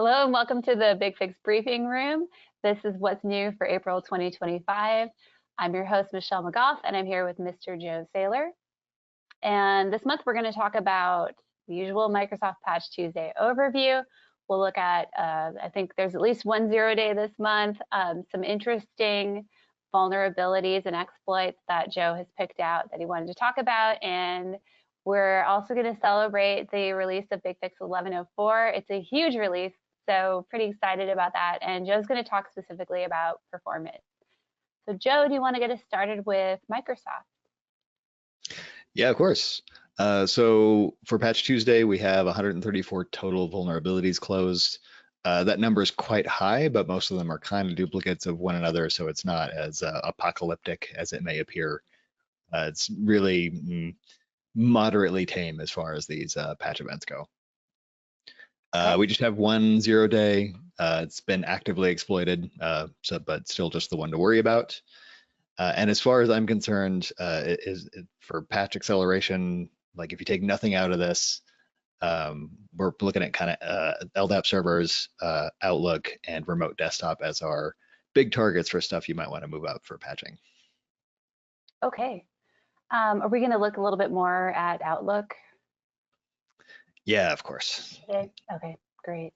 Hello and welcome to the BigFix Briefing Room. This is what's new for April 2025. I'm your host, Michelle McGough, and I'm here with Mr. Joe Saylor. And this month we're going to talk about the usual Microsoft Patch Tuesday overview. We'll look at, I think there's at least one zero day this month, some interesting vulnerabilities and exploits that Joe has picked out that he wanted to talk about. And we're also going to celebrate the release of BigFix 1104. It's a huge release, so pretty excited about that. And Joe's going to talk specifically about performance. So Joe, do you want to get us started with Microsoft? Yeah, of course. So for Patch Tuesday, we have 134 total vulnerabilities closed. That number is quite high, but most of them are kind of duplicates of one another, so it's not as apocalyptic as it may appear. It's really moderately tame as far as these patch events go. Okay. We just have one 0 day. It's been actively exploited, but still just the one to worry about. And as far as I'm concerned, for patch acceleration, like if you take nothing out of this, we're looking at kind of LDAP servers, Outlook, and remote desktop as our big targets for stuff you might want to move up for patching. Okay. Are we going to look a little bit more at Outlook? Yeah, of course. Okay, great.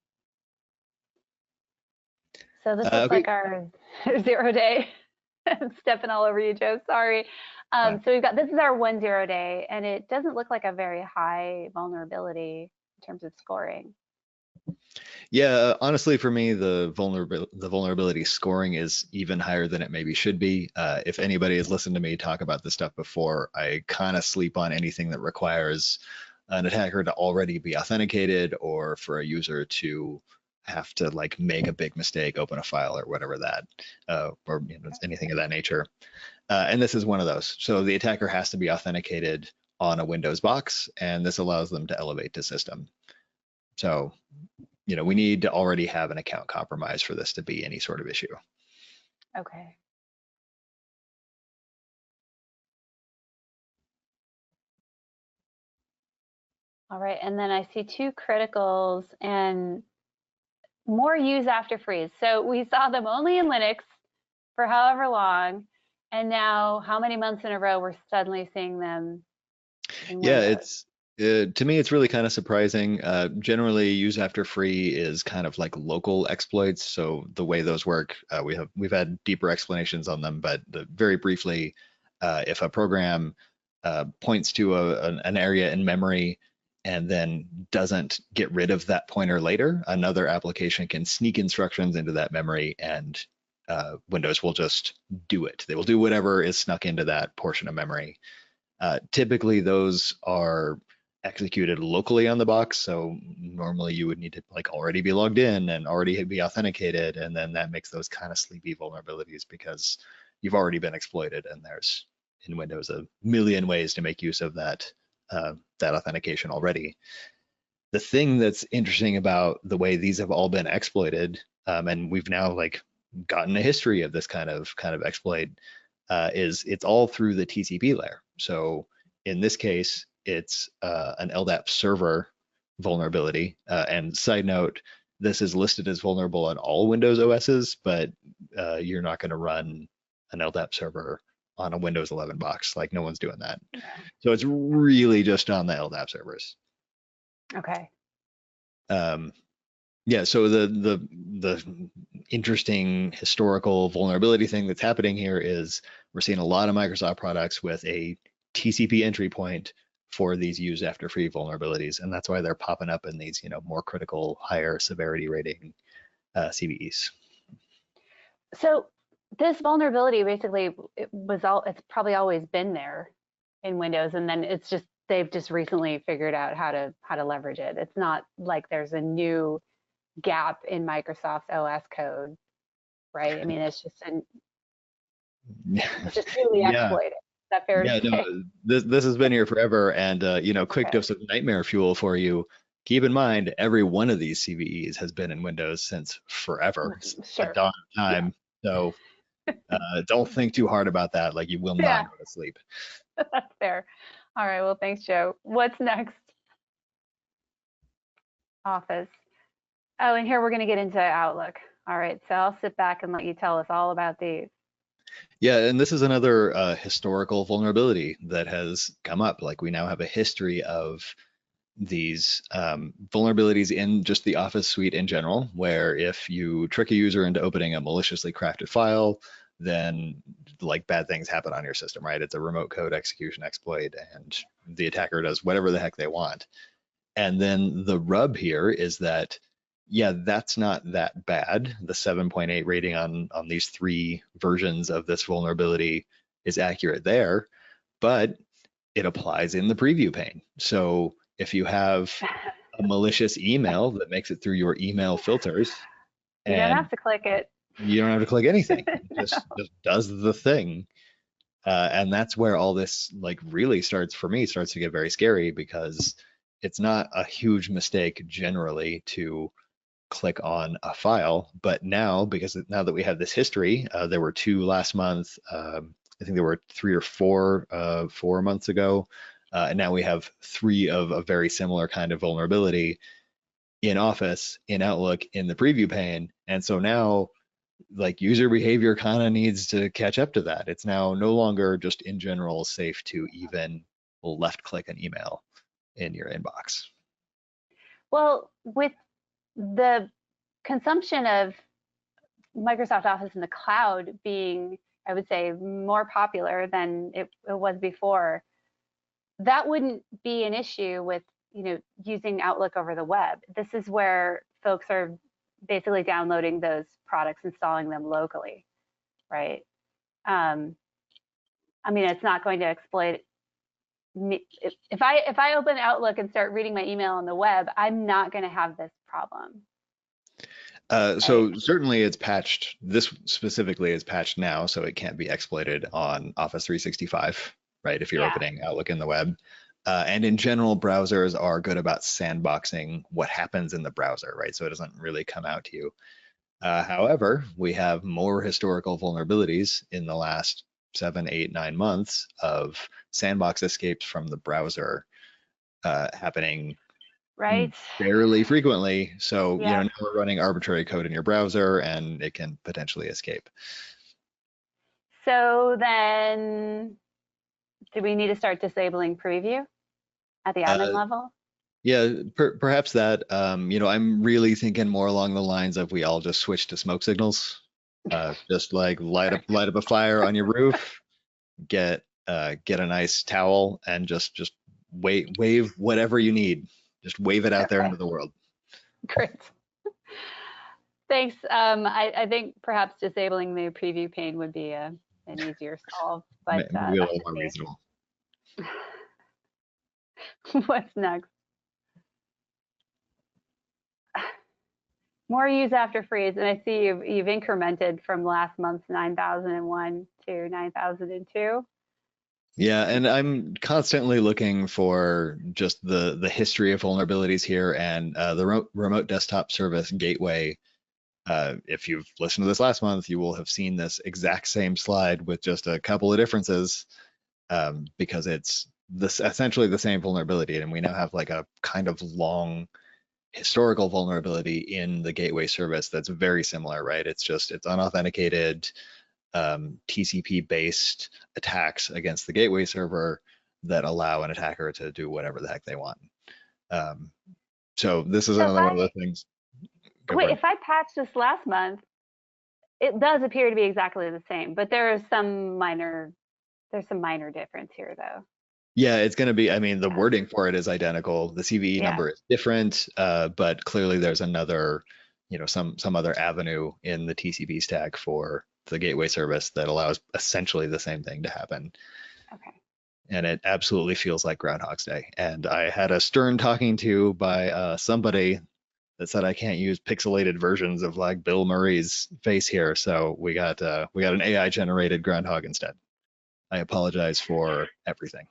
So this looks like our 0 day. I'm stepping all over you, Joe. Sorry. So we've got, this is our 1 0 day, and it doesn't look like a very high vulnerability in terms of scoring. Yeah, honestly, for me, the vulnerability scoring is even higher than it maybe should be. If anybody has listened to me talk about this stuff before, I kind of sleep on anything that requires an attacker to already be authenticated or for a user to have to like make a big mistake, open a file or whatever that, or anything of that nature. And this is one of those. So the attacker has to be authenticated on a Windows box, and this allows them to elevate to system. So, we need to already have an account compromise for this to be any sort of issue. Okay. All right, and then I see 2 criticals and more use after freeze. So we saw them only in Linux for however long, and now how many months in a row we're suddenly seeing them in Windows? To me, it's really kind of surprising. Generally, use after free is kind of like local exploits. So the way those work, we've had deeper explanations on them, but very briefly, if a program points to an area in memory and then doesn't get rid of that pointer later, another application can sneak instructions into that memory, and Windows will just do it. They will do whatever is snuck into that portion of memory. Typically, those are executed locally on the box. So normally you would need to like already be logged in and already be authenticated. And then that makes those kind of sleepy vulnerabilities because you've already been exploited, and there's in Windows a million ways to make use of that authentication already. The thing that's interesting about the way these have all been exploited, and we've now like gotten a history of this kind of exploit, is it's all through the TCP layer. So in this case, it's an LDAP server vulnerability. And side note, this is listed as vulnerable on all Windows OSs, but you're not going to run an LDAP server on a Windows 11 box. Like no one's doing that. Yeah. So it's really just on the LDAP servers. Okay. Yeah, so the interesting historical vulnerability thing that's happening here is we're seeing a lot of Microsoft products with a TCP entry point for these use after free vulnerabilities, and that's why they're popping up in these more critical, higher severity rating CVEs. So this vulnerability basically it's probably always been there in Windows, and then they've just recently figured out how to leverage it. It's not like there's a new gap in Microsoft's OS code, right? I mean, it's just newly exploited. Is that fair to say? No, this has been here forever, and quick dose of nightmare fuel for you. Keep in mind, every one of these CVEs has been in Windows since forever, Sure. a dawn of time. Yeah. So don't think too hard about that. Like you will not go to sleep. That's fair. All right. Well, thanks, Joe. What's next? Office. Oh, and here we're going to get into Outlook. All right, so I'll sit back and let you tell us all about these. Yeah, and this is another historical vulnerability that has come up. Like we now have a history of these vulnerabilities in just the Office suite in general, where if you trick a user into opening a maliciously crafted file, then like bad things happen on your system, right? It's a remote code execution exploit, and the attacker does whatever the heck they want. And then the rub here is that, yeah, that's not that bad. The 7.8 rating on these three versions of this vulnerability is accurate there, but it applies in the preview pane. So if you have a malicious email that makes it through your email filters You don't and have to click it. you don't have to click anything, it No. just does the thing. And that's where all this like really starts for me starts to get very scary because it's not a huge mistake generally to click on a file, but now because now that we have this history, there were two last month. I think there were three or four 4 months ago, and now we have three of a very similar kind of vulnerability in Office, in Outlook, in the preview pane, and so now like user behavior kind of needs to catch up to that. It's now no longer just in general safe to even left click an email in your inbox. Well, with the consumption of Microsoft Office in the cloud being, I would say, more popular than it was before, that wouldn't be an issue with, using Outlook over the web. This is where folks are basically downloading those products, installing them locally, right? Um, I mean, it's not going to exploit me. If I open Outlook and start reading my email on the web, I'm not going to have this problem, right? So certainly it's patched. This specifically is patched now, so it can't be exploited on Office 365, right? If you're Yeah, opening Outlook in the web. And in general, browsers are good about sandboxing what happens in the browser, right? So it doesn't really come out to you. However, we have more historical vulnerabilities in the last 7, 8, 9 months of sandbox escapes from the browser happening right. fairly frequently. So, Yep. now we're running arbitrary code in your browser and it can potentially escape. So then, do we need to start disabling preview at the admin Uh, level? yeah, perhaps that, I'm really thinking more along the lines of we all just switch to smoke signals. Just like light up a fire on your roof, get a nice towel and just wave whatever you need. Just wave it out there Okay, into the world. great. Thanks. I think perhaps disabling the preview pane would be an easier solve, but Maybe a that's little to more see. reasonable. What's next? More use after freeze, and I see you've incremented from last month's 9,001 to 9,002. Yeah, and I'm constantly looking for just the history of vulnerabilities here and the remote desktop service gateway. If you've listened to this last month, you will have seen this exact same slide with just a couple of differences because it's this essentially the same vulnerability, and we now have like a kind of long historical vulnerability in the gateway service that's very similar, right? It's unauthenticated TCP based attacks against the gateway server that allow an attacker to do whatever the heck they want. Um, so this is So if another one of I the things. Go wait, for it. if I patch this last month, it does appear to be exactly the same, but there's some minor difference here though. Yeah, it's going to be, I mean, the Yeah. wording for it is identical. The CVE Yeah. number is different, but clearly there's another, some other avenue in the TCP stack for the gateway service that allows essentially the same thing to happen. Okay. And it absolutely feels like Groundhog's Day. And I had a stern talking to by somebody that said I can't use pixelated versions of like Bill Murray's face here, so we got an AI generated groundhog instead. I apologize for everything.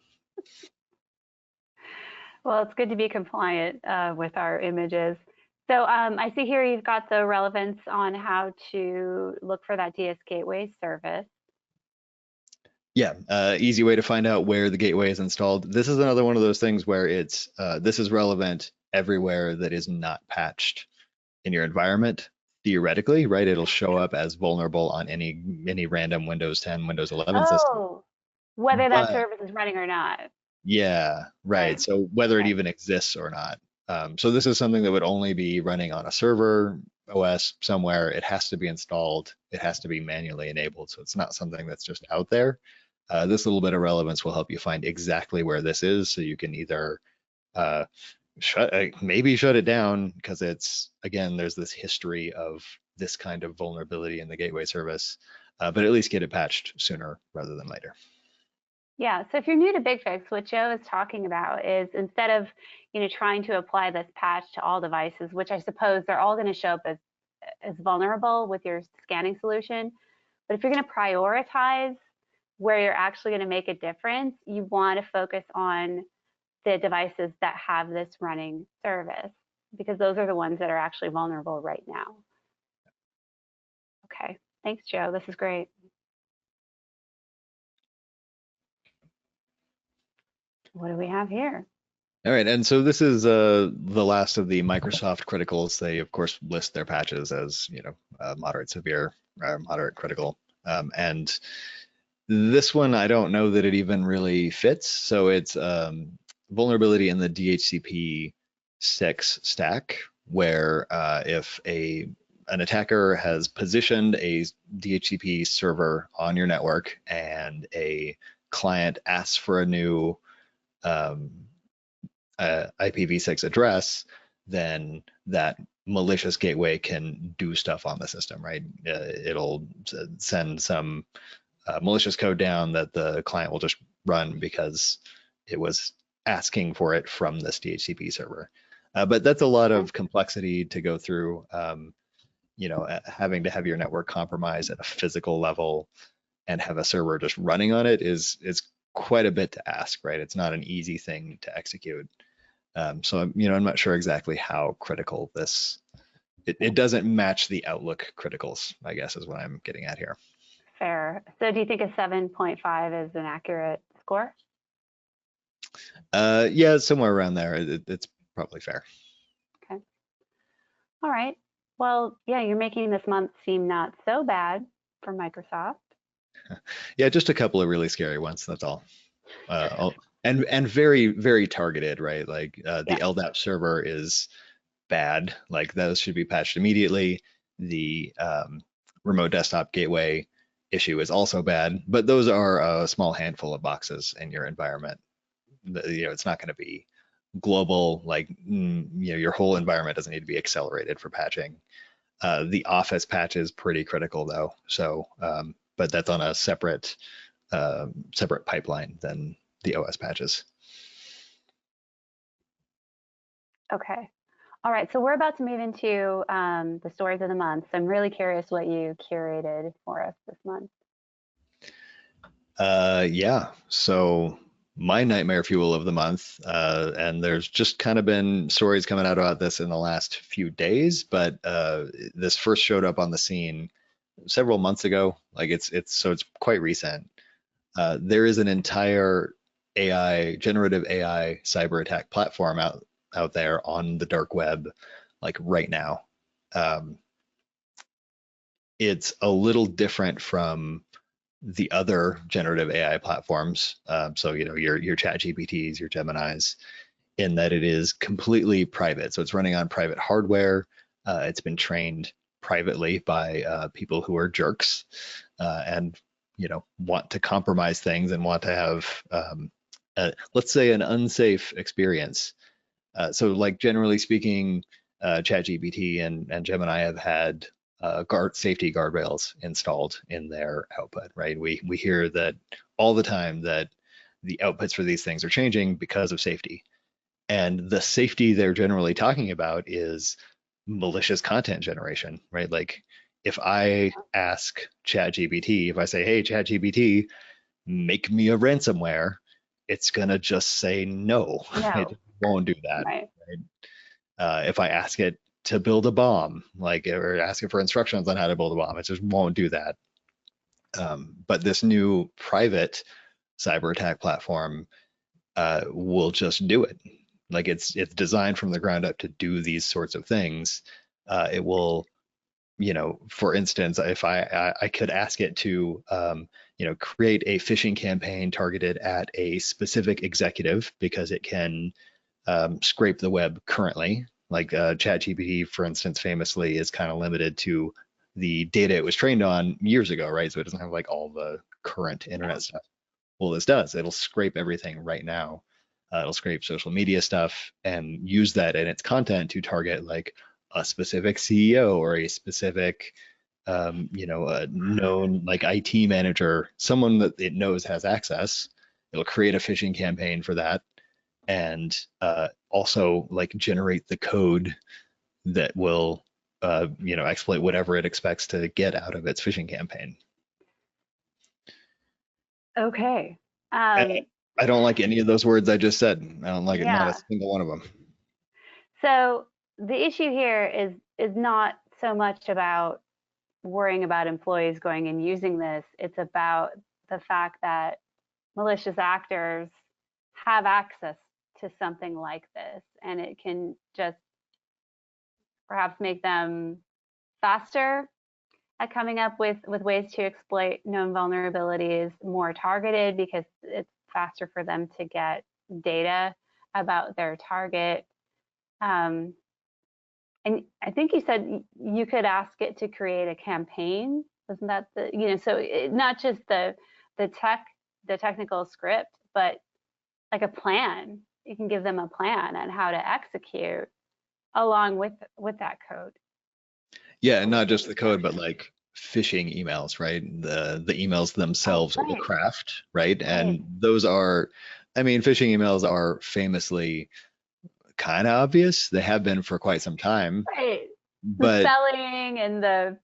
Well, it's good to be compliant with our images. So I see here you've got the relevance on how to look for that DS gateway service. Yeah, easy way to find out where the gateway is installed. This is another one of those things where this is relevant everywhere that is not patched. in your environment, theoretically, right, it'll show up as vulnerable on any random Windows 10, Windows 11 system. Oh, whether that But service is running or not. yeah, right. Right. So whether it Okay. even exists or not. So this is something that would only be running on a server OS somewhere. It has to be installed. It has to be manually enabled. So it's not something that's just out there. This little bit of relevance will help you find exactly where this is, so you can either uh, maybe shut it down because it's, again, there's this history of this kind of vulnerability in the gateway service, but at least get it patched sooner rather than later. Yeah. So if you're new to BigFix, what Joe is talking about is instead of, trying to apply this patch to all devices, which I suppose they're all going to show up as vulnerable with your scanning solution. But if you're going to prioritize where you're actually going to make a difference, you want to focus on the devices that have this running service because those are the ones that are actually vulnerable right now. Okay. Thanks, Joe. This is great. What do we have here? All right, and so this is the last of the Microsoft criticals. They, of course, list their patches as, moderate, severe, moderate, critical. And this one, I don't know that it even really fits. So it's vulnerability in the DHCP 6 stack, where if an attacker has positioned a DHCP server on your network and a client asks for a new um, IPv6 address, then that malicious gateway can do stuff on the system, right? It'll send some malicious code down that the client will just run because it was asking for it from this DHCP server. But that's a lot of complexity to go through. Having to have your network compromised at a physical level and have a server just running on it is quite a bit to ask, right? It's not an easy thing to execute. So I'm not sure exactly how critical this. It doesn't match the Outlook criticals, I guess, is what I'm getting at here. Fair. So do you think a 7.5 is an accurate score? Yeah, somewhere around there. It's probably fair. Okay. All right. Well, yeah, you're making this month seem not so bad for Microsoft. Yeah, just a couple of really scary ones. That's all. And very, very targeted, right? Like the Yeah. LDAP server is bad. Like those should be patched immediately. The remote desktop gateway issue is also bad, but those are a small handful of boxes in your environment. It's not going to be global. Like your whole environment doesn't need to be accelerated for patching. The Office patch is pretty critical though. So, but that's on a separate pipeline than the OS patches. Okay. All right. So we're about to move into the stories of the month. So I'm really curious what you curated for us this month. Yeah. So my nightmare fuel of the month, and there's just kind of been stories coming out about this in the last few days, but this first showed up on the scene several months ago. Like it's quite recent. There is an entire generative AI cyber attack platform out there on the dark web, like right now. Um, it's a little different from the other generative AI platforms. So your Chat GPTs, your Geminis, in that it is completely private. So it's running on private hardware. It's been trained privately by people who are jerks and want to compromise things and want to have let's say an unsafe experience. So like generally speaking, ChatGPT and Gemini have had safety guardrails installed in their output, right? We hear that all the time that the outputs for these things are changing because of safety. And the safety they're generally talking about is malicious content generation, right? Like if I ask ChatGPT, if I say, hey, ChatGPT, make me a ransomware, it's gonna just say no. No. It won't do that. Right. Right? If I ask it to build a bomb, like or ask it for instructions on how to build a bomb, it just won't do that. But this new private cyber attack platform will just do it. Like it's designed from the ground up to do these sorts of things. It will, for instance, if I could ask it to, create a phishing campaign targeted at a specific executive because it can scrape the web currently. Like ChatGPT, for instance, famously is kind of limited to the data it was trained on years ago, right? So it doesn't have like all the current internet stuff. Well, this does. It'll scrape everything right now. It'll scrape social media stuff and use that in its content to target like a specific CEO or a specific, a known like IT manager, someone that it knows has access. It'll create a phishing campaign for that and also like generate the code that will, exploit whatever it expects to get out of its phishing campaign. Okay. And I don't like any of those words I just said. I don't like it, not a Yeah. single one of them. So the issue here is not so much about worrying about employees going and using this. It's about the fact that malicious actors have access to something like this, and it can just perhaps make them faster at coming up with ways to exploit known vulnerabilities, more targeted because it's faster for them to get data about their target. Um, and I think you said you could ask it to create a campaign. Wasn't that so not just the technical script, but like a plan. You can give them a plan on how to execute along with that code. Yeah, and not just the code, but like phishing emails, right? The emails Oh, themselves are the right, craft, right? right, And those are, I mean, phishing emails are famously kind of obvious. They have been for quite some time, right. The but spelling and the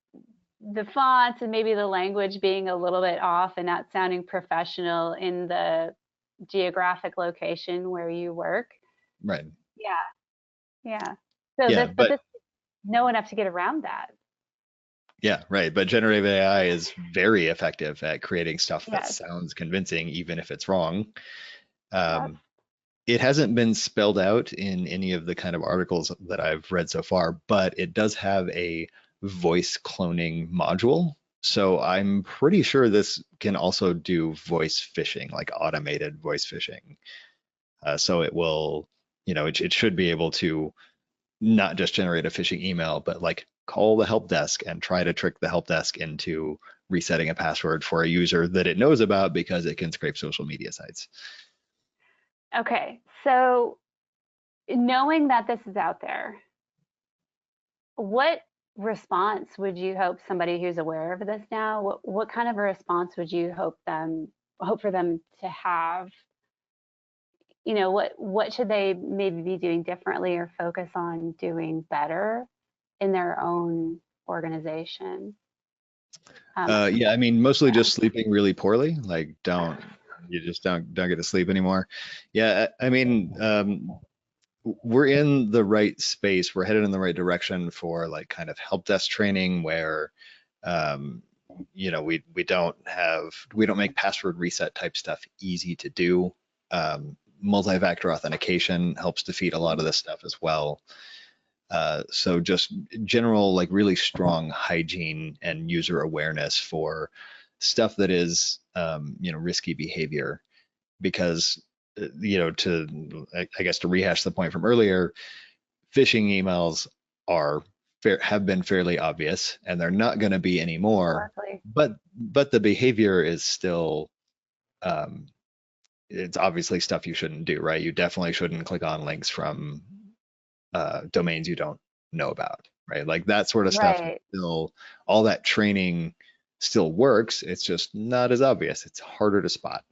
fonts and maybe the language being a little bit off and not sounding professional in the geographic location where you work. right. Yeah, yeah. So Yeah, but but this know enough to get around that. yeah, right. But generative AI is very effective at creating stuff that Yes. sounds convincing, even if it's wrong. Yep. Um, it hasn't been spelled out in any of the kind of articles that I've read so far, but it does have a voice cloning module. So I'm pretty sure this can also do voice phishing, like automated voice phishing. So it will, it should be able to not just generate a phishing email, but like call the help desk and try to trick the help desk into resetting a password for a user that it knows about because it can scrape social media sites. Okay. So knowing that this is out there, what response would you hope somebody who's aware of this now, what kind of a response would you hope for them to have? What should they maybe be doing differently or focus on doing better in their own organization? Um, Yeah, I mean, mostly yeah. just sleeping really poorly. Like, you just don't get to sleep anymore. Yeah, I mean, we're in the right space. We're headed in the right direction for like kind of help desk training where, um, we don't make password reset type stuff easy to do. Multi-factor authentication helps defeat a lot of this stuff as well. So just general, like really strong hygiene and user awareness for stuff that is, risky behavior. Because, I guess to rehash the point from earlier, phishing emails have been fairly obvious, and they're not going to be anymore. Historically. But the behavior is still, um, it's obviously stuff you shouldn't do, right? You definitely shouldn't click on links from domains you don't know about, right? Like that sort of stuff Right. still, all that training still works. It's just not as obvious. It's harder to spot.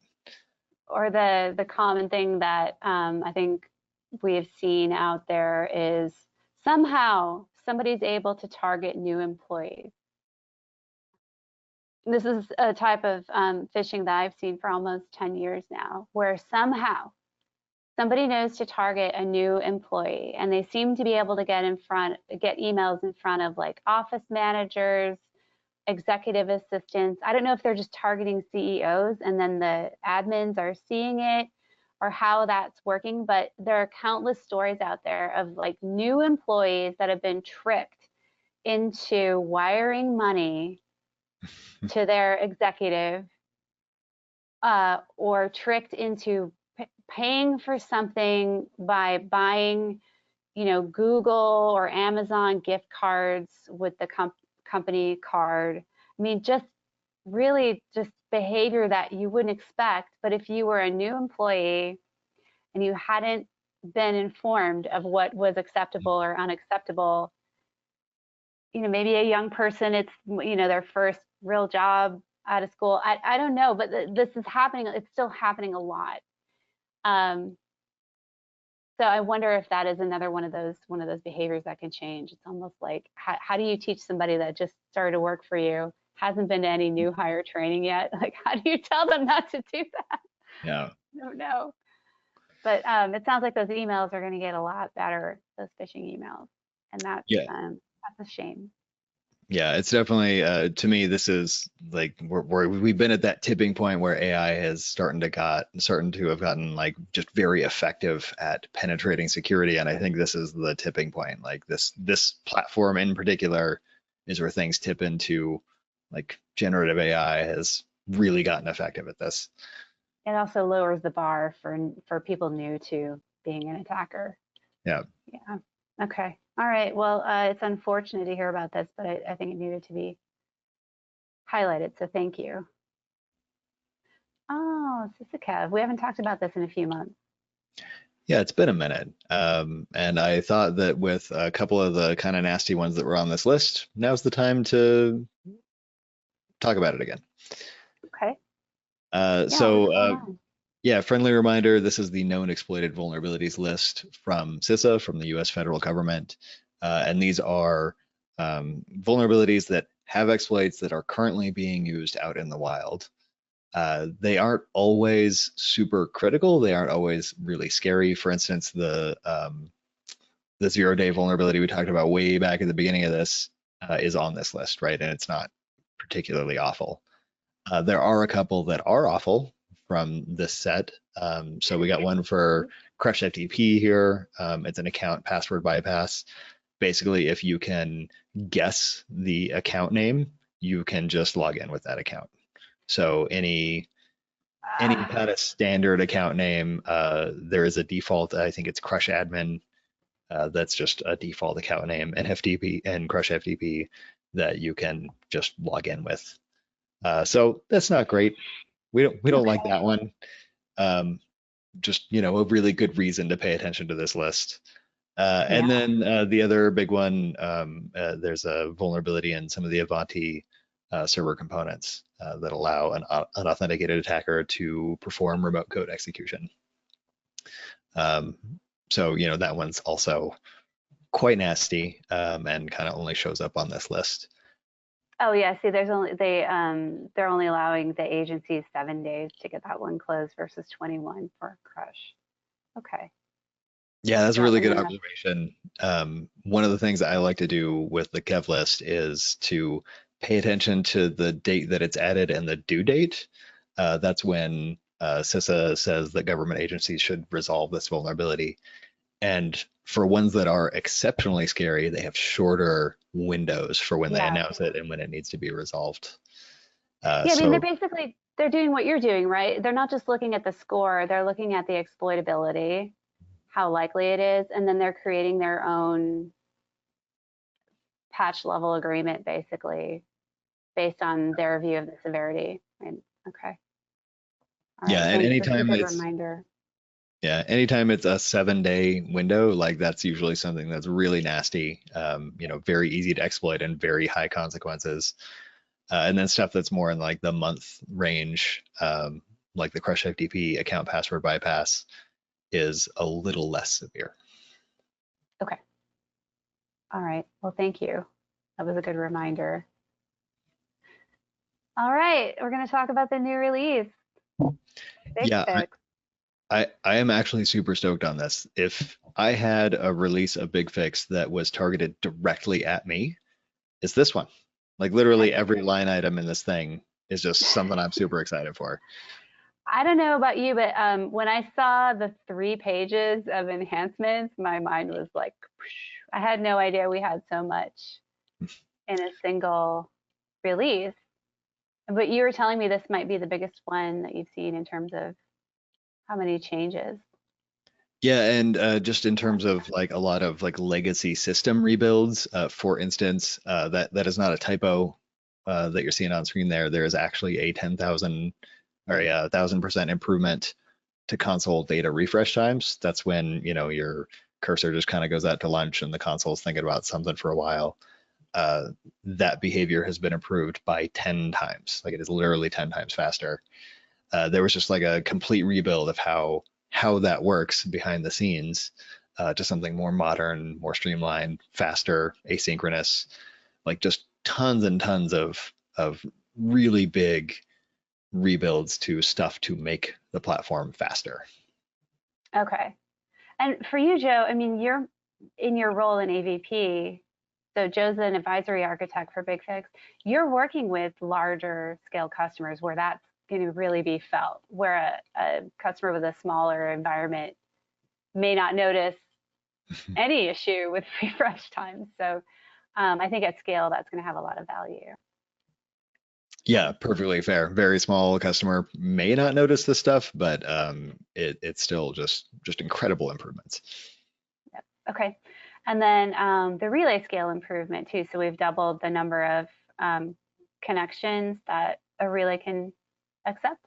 Or the common thing that I think we've seen out there is somehow somebody's able to target new employees. This is a type of phishing that I've seen for almost 10 years now, where somehow somebody knows to target a new employee and they seem to be able to get emails in front of like office managers, executive assistants. I don't know if they're just targeting CEOs and then the admins are seeing it or how that's working, but there are countless stories out there of like new employees that have been tricked into wiring money to their executive, or tricked into paying for something by buying, Google or Amazon gift cards with the company card. I mean, just really just behavior that you wouldn't expect. But if you were a new employee and you hadn't been informed of what was acceptable or unacceptable, maybe a young person, it's, their first real job out of school. I don't know, but this is happening. It's still happening a lot. So I wonder if that is another one of those behaviors that can change. It's almost like, how do you teach somebody that just started to work for you, hasn't been to any new hire training yet? Like, how do you tell them not to do that? Yeah. I don't know. But it sounds like those emails are going to get a lot better, those phishing emails, and Yeah. that's a shame. Yeah, it's definitely to me this is like we've been at that tipping point where AI is starting to have gotten like just very effective at penetrating security, and I think this is the tipping point. Like this platform in particular is where things tip into, like generative AI has really gotten effective at this. It also lowers the bar for people new to being an attacker. Yeah. Yeah. Okay. All right. Well, it's unfortunate to hear about this, but I think it needed to be highlighted. So thank you. Oh, Sisikev, we haven't talked about this in a few months. Yeah, it's been a minute. And I thought that with a couple of the kind of nasty ones that were on this list, now's the time to talk about it again. Okay. Uh, Yeah, what's so going uh, on? yeah, friendly reminder, this is the known exploited vulnerabilities list from CISA, from the US federal government. And these are vulnerabilities that have exploits that are currently being used out in the wild. They aren't always super critical. They aren't always really scary. For instance, the 0-day vulnerability we talked about way back at the beginning of this is on this list, right? And it's not particularly awful. There are a couple that are awful from this set. So we got one for Crush FTP here. It's an account password bypass. Basically, if you can guess the account name, you can just log in with that account. So any kind of standard account name, there is a default. I think it's Crush Admin. That's just a default account name, and FTP and Crush FTP that you can just log in with. So that's not great. We don't like Okay. that one. Just a really good reason to pay attention to this list. And Yeah. then the other big one, there's a vulnerability in some of the Avanti server components that allow an unauthenticated attacker to perform remote code execution. So that one's also quite nasty, and kind of only shows up on this list. Oh yeah. See, they're only allowing the agencies 7 days to get that one closed versus 21 for Crush. Okay. Yeah, that's a Yeah. really And good then observation. One of the things that I like to do with the Kev list is to pay attention to the date that it's added and the due date. That's when CISA says that government agencies should resolve this vulnerability. And for ones that are exceptionally scary, they have shorter windows for when they yeah. announce it and when it needs to be resolved. Yeah. I mean, So they're doing what you're doing, right? They're not just looking at the score. They're looking at the exploitability, how likely it is, and then they're creating their own patch level agreement, basically based on their view of the severity. Right? Okay. All right. yeah, and Thanks. This is a good reminder. anytime it's a 7-day window, like that's usually something that's really nasty, very easy to exploit and very high consequences. And then stuff that's more in like the month range, like the Crush FTP account password bypass, is a little less severe. Okay. All right. Well, thank you. That was a good reminder. All right. We're going to talk about the new release, Yeah, BigFix. I am actually super stoked on this. If I had a release of BigFix that was targeted directly at me, it's this one. Like literally every line item in this thing is just something I'm super excited for. I don't know about you, but when I saw the 3 pages of enhancements, my mind was like, I had no idea we had so much. in a single release. But you were telling me this might be the biggest one that you've seen in terms of how many changes. Yeah, and just in terms of like a lot of like legacy system rebuilds, for instance, that is not a typo that you're seeing on screen there. There is actually a 10,000 or a 1,000% improvement to console data refresh times. That's when, your cursor just kind of goes out to lunch and the console's thinking about something for a while. That behavior has been improved by 10 times. Like it is literally 10 times faster. There was just like a complete rebuild of how that works behind the scenes, to something more modern, more streamlined, faster, asynchronous, like just tons and tons of really big rebuilds to stuff to make the platform faster. Okay. And for you, Joe, I mean, you're in your role in AVP. So Joe's an advisory architect for BigFix. You're working with larger scale customers where that's going to really be felt, where a customer with a smaller environment may not notice any issue with refresh times. So I think at scale, that's going to have a lot of value. Yeah, perfectly fair. Very small customer may not notice this stuff, but it's still just incredible improvements. Yep. Okay. And then the relay scale improvement too. So we've doubled the number of connections that a relay can accept.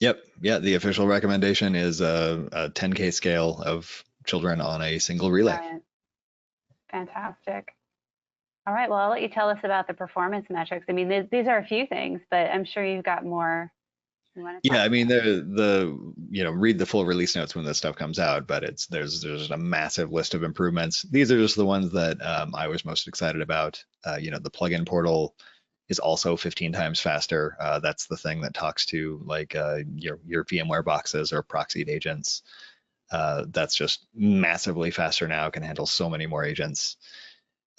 Yep. Yeah, the official recommendation is a 10K scale of children on a single relay. Brilliant. Fantastic. All right. Well, I'll let you tell us about the performance metrics. I mean, these are a few things, but I'm sure you've got more you want to Yeah, talk I mean about. read the full release notes when this stuff comes out, but there's a massive list of improvements. These are just the ones that I was most excited about. The plugin portal is also 15 times faster. That's the thing that talks to like your VMware boxes or proxied agents. That's just massively faster now, can handle so many more agents.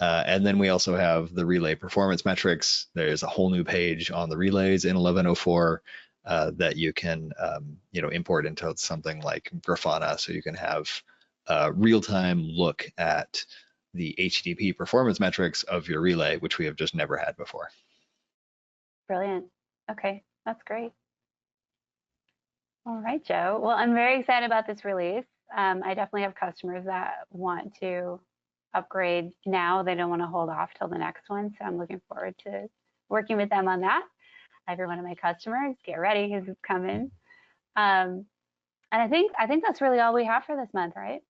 And then we also have the relay performance metrics. There's a whole new page on the relays in 1104 that you can import into something like Grafana, so you can have a real-time look at the HTTP performance metrics of your relay, which we have just never had before. Brilliant. Okay, that's great. All right, Joe. Well, I'm very excited about this release. I definitely have customers that want to upgrade now. They don't want to hold off till the next one. So I'm looking forward to working with them on that. Every one of my customers, get ready because it's coming. Um, and I think that's really all we have for this month, right?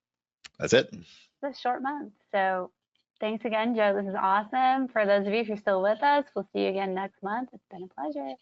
That's it. It's a short month. So thanks again, Joe. This is awesome. For those of you who are still with us, we'll see you again next month. It's been a pleasure.